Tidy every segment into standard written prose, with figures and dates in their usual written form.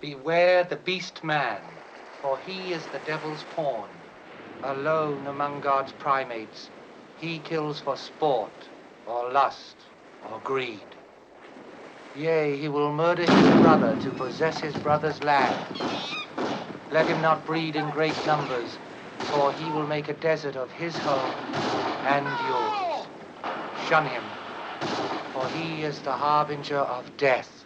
Beware the beast man, for he is the devil's pawn. Alone among God's primates, he kills for sport, or lust, or greed. Yea, he will murder his brother to possess his brother's land. Let him not breed in great numbers, for he will make a desert of his home and yours. Shun him, for he is the harbinger of death.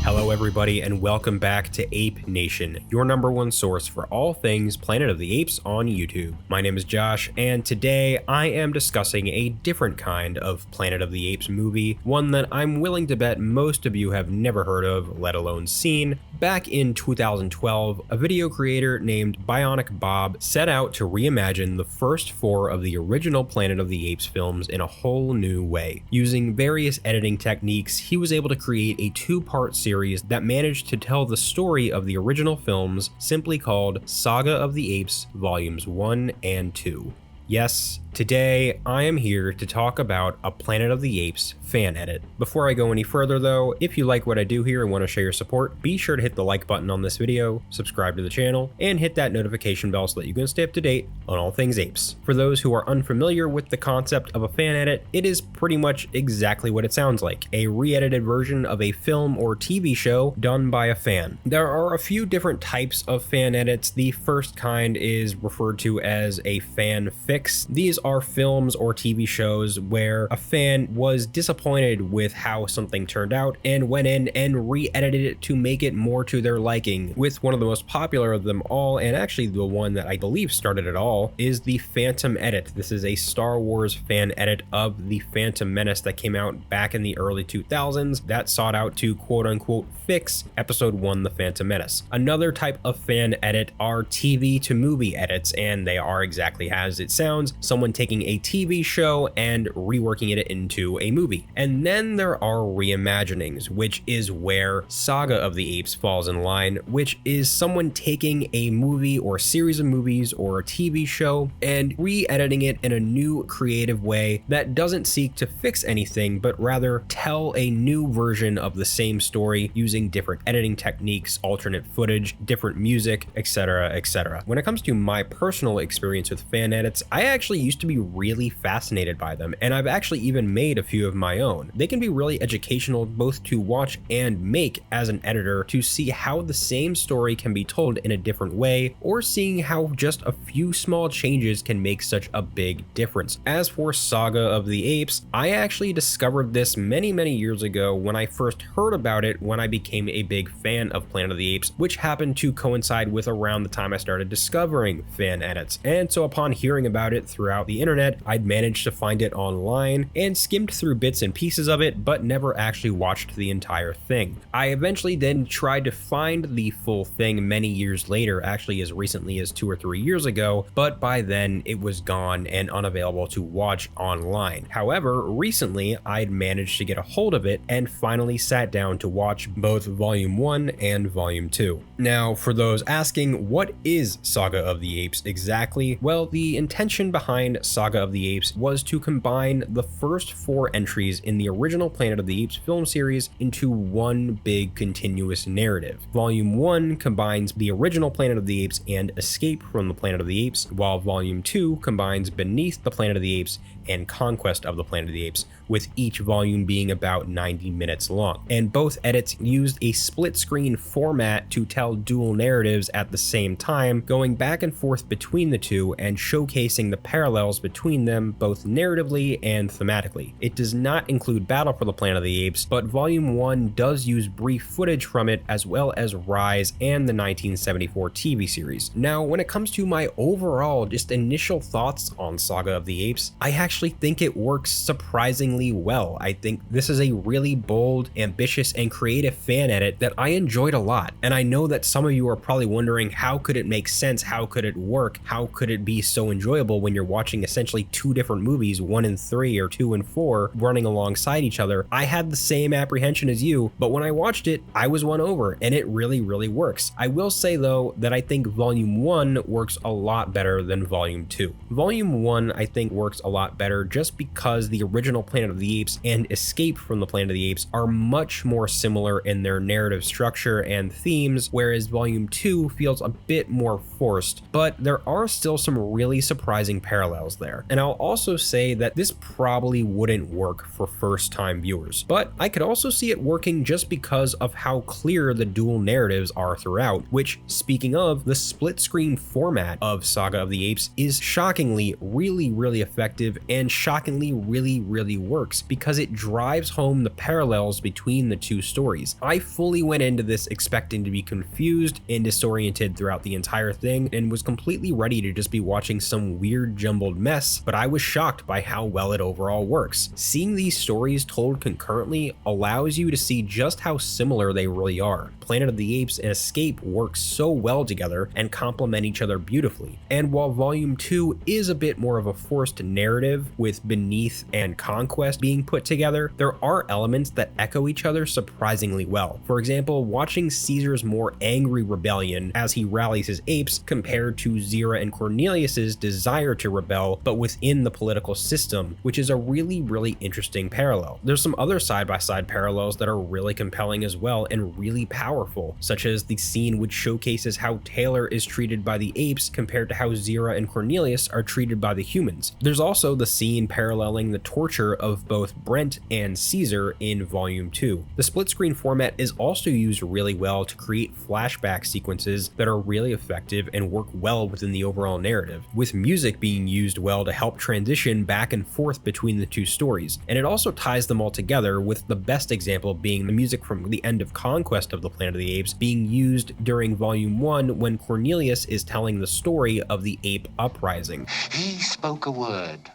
Hello everybody and welcome back to Ape Nation, your number one source for all things Planet of the Apes on YouTube. My name is Josh and today I am discussing a different kind of Planet of the Apes movie, one that I'm willing to bet most of you have never heard of, let alone seen. Back in 2012, a video creator named Bionic Bob set out to reimagine the first four of the original Planet of the Apes films in a whole new way. Using various editing techniques, he was able to create a two-part series that managed to tell the story of the original films, simply called Saga of the Apes Volumes 1 and 2. Yes, today I am here to talk about a Planet of the Apes fan edit. Before I go any further though, if you like what I do here and want to show your support, be sure to hit the like button on this video, subscribe to the channel, and hit that notification bell so that you can stay up to date on all things apes. For those who are unfamiliar with the concept of a fan edit, it is pretty much exactly what it sounds like, a re-edited version of a film or TV show done by a fan. There are a few different types of fan edits. The first kind is referred to as a fan fix. These are films or TV shows where a fan was disappointed with how something turned out and went in and re-edited it to make it more to their liking, with one of the most popular of them all, and actually the one that I believe started it all, is the Phantom edit. This is a Star Wars fan edit of the Phantom Menace that came out back in the early 2000s that sought out to quote-unquote fix Episode 1, The Phantom Menace. Another type of fan edit are TV to movie edits, and they are exactly as it sounds, someone taking a TV show and reworking it into a movie. And then there are reimaginings, which is where Saga of the Apes falls in line, which is someone taking a movie or series of movies or a TV show and re-editing it in a new creative way that doesn't seek to fix anything, but rather tell a new version of the same story using different editing techniques, alternate footage, different music, etc., etc. When it comes to my personal experience with fan edits, I actually used to be really fascinated by them, and I've actually even made a few of my own. They can be really educational both to watch and make as an editor, to see how the same story can be told in a different way, or seeing how just a few small changes can make such a big difference. As for Saga of the Apes, I actually discovered this many years ago when I first heard about it when I became a big fan of Planet of the Apes, which happened to coincide with around the time I started discovering fan edits. And so upon hearing about it throughout the internet, I'd managed to find it online and skimmed through bits and pieces of it, but never actually watched the entire thing. I eventually then tried to find the full thing many years later, actually as recently as 2 or 3 years ago, but by then it was gone and unavailable to watch online. However, recently I'd managed to get a hold of it and finally sat down to watch both Volume 1 and Volume 2. Now, for those asking, what is Saga of the Apes exactly? Well, the intention behind Saga of the Apes was to combine the first 4 entries in the original Planet of the Apes film series into one big continuous narrative. Volume 1 combines the original Planet of the Apes and Escape from the Planet of the Apes, while Volume 2 combines Beneath the Planet of the Apes and Conquest of the Planet of the Apes, with each volume being about 90 minutes long. And both edits used a split screen format to tell dual narratives at the same time, going back and forth between the two and showcasing the parallels between them both narratively and thematically. It does not include Battle for the Planet of the Apes, but Volume 1 does use brief footage from it, as well as Rise and the 1974 TV series. Now, when it comes to my overall just initial thoughts on Saga of the Apes, I actually think it works surprisingly surprisingly well. I think this is a really bold, ambitious, and creative fan edit that I enjoyed a lot. And I know that some of you are probably wondering, how could it make sense? How could it work? How could it be so enjoyable when you're watching essentially two different movies, 1 and 3 or 2 and 4, running alongside each other? I had the same apprehension as you, but when I watched it, I was won over, and it really works. I will say though that I think Volume 1 works a lot better than Volume 2. Volume 1 I think works a lot better just because the original Planet of the Apes and Escape from the Planet of the Apes are much more similar in their narrative structure and themes, whereas Volume 2 feels a bit more forced, but there are still some really surprising parallels there. And I'll also say that this probably wouldn't work for first-time viewers, but I could also see it working just because of how clear the dual narratives are throughout, which, speaking of, the split-screen format of Saga of the Apes is shockingly really effective and shockingly really works because it drives home the parallels between the two stories. I fully went into this expecting to be confused and disoriented throughout the entire thing and was completely ready to just be watching some weird jumbled mess, but I was shocked by how well it overall works. Seeing these stories told concurrently allows you to see just how similar they really are. Planet of the Apes and Escape work so well together and complement each other beautifully. And while Volume 2 is a bit more of a forced narrative with Beneath and Conquest being put together, there are elements that echo each other surprisingly well. For example, watching Caesar's more angry rebellion as he rallies his apes compared to Zira and Cornelius's desire to rebel but within the political system, which is a really interesting parallel. There's some other side-by-side parallels that are really compelling as well and really powerful, such as the scene which showcases how Taylor is treated by the apes compared to how Zira and Cornelius are treated by the humans. There's also the scene paralleling the torture of both Brent and Caesar in Volume 2. The split-screen format is also used really well to create flashback sequences that are really effective and work well within the overall narrative, with music being used well to help transition back and forth between the two stories. And it also ties them all together, with the best example being the music from the end of Conquest of the Planet of the Apes being used during Volume 1 when Cornelius is telling the story of the ape uprising. He spoke a word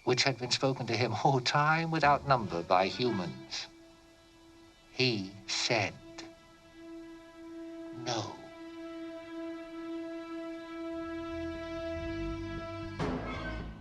which had been spoken to him all time without number by humans. He said, no.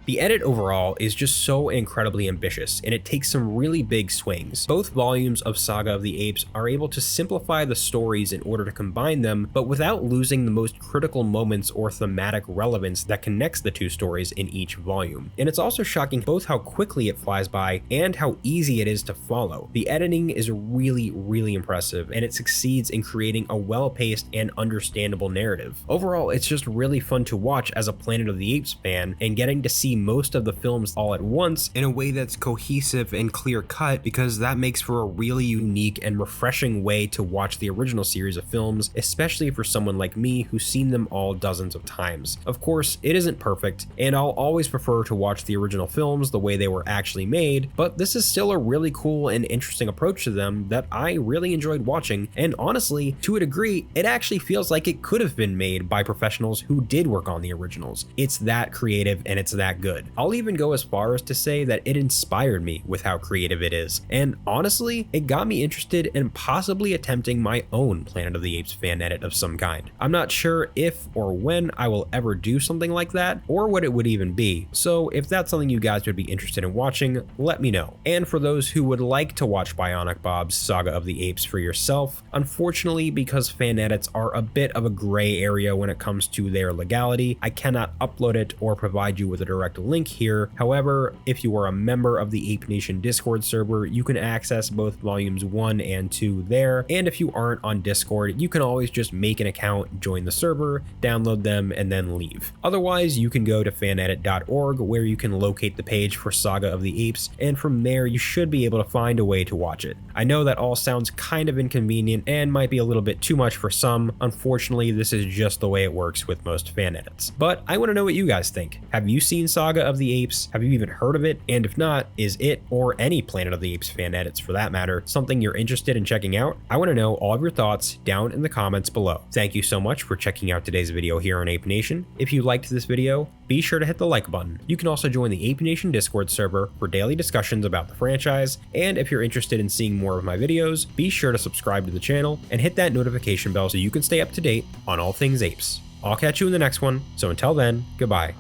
The edit overall is just so incredibly ambitious, and it takes some really big swings. Both volumes of Saga of the Apes are able to simplify the stories in order to combine them, but without losing the most critical moments or thematic relevance that connects the two stories in each volume. And it's also shocking both how quickly it flies by and how easy it is to follow. The editing is really impressive, and it succeeds in creating a well-paced and understandable narrative. Overall, it's just really fun to watch as a Planet of the Apes fan, and getting to see most of the films all at once in a way that's cohesive and clear-cut, because that makes for a really unique and refreshing way to watch the original series of films, especially for someone like me who's seen them all dozens of times. Of course, it isn't perfect, and I'll always prefer to watch the original films the way they were actually made, but this is still a really cool and interesting approach to them that I really enjoyed watching, and honestly, to a degree, it actually feels like it could have been made by professionals who did work on the originals. It's that creative and it's that good. I'll even go as far as to say that it inspired me with how creative it is, and honestly, it got me interested in possibly attempting my own Planet of the Apes fan edit of some kind. I'm not sure if or when I will ever do something like that, or what it would even be, so if that's something you guys would be interested in watching, let me know. And for those who would like to watch Bionic Bob's Saga of the Apes for yourself, unfortunately, because fan edits are a bit of a gray area when it comes to their legality, I cannot upload it or provide you with a direct link here. However, if you are a member of the Ape Nation Discord server, you can access both volumes 1 and 2 there, and if you aren't on Discord, you can always just make an account, join the server, download them, and then leave. Otherwise, you can go to fanedit.org where you can locate the page for Saga of the Apes, and from there you should be able to find a way to watch it. I know that all sounds kind of inconvenient and might be a little bit too much for some. Unfortunately, this is just the way it works with most fan edits. But I want to know what you guys think. Have you seen Saga Saga of the Apes? Have you even heard of it? And if not, is it, or any Planet of the Apes fan edits for that matter, something you're interested in checking out? I want to know all of your thoughts down in the comments below. Thank you so much for checking out today's video here on Ape Nation. If you liked this video, be sure to hit the like button. You can also join the Ape Nation Discord server for daily discussions about the franchise, and if you're interested in seeing more of my videos, be sure to subscribe to the channel and hit that notification bell so you can stay up to date on all things apes. I'll catch you in the next one, so until then, goodbye.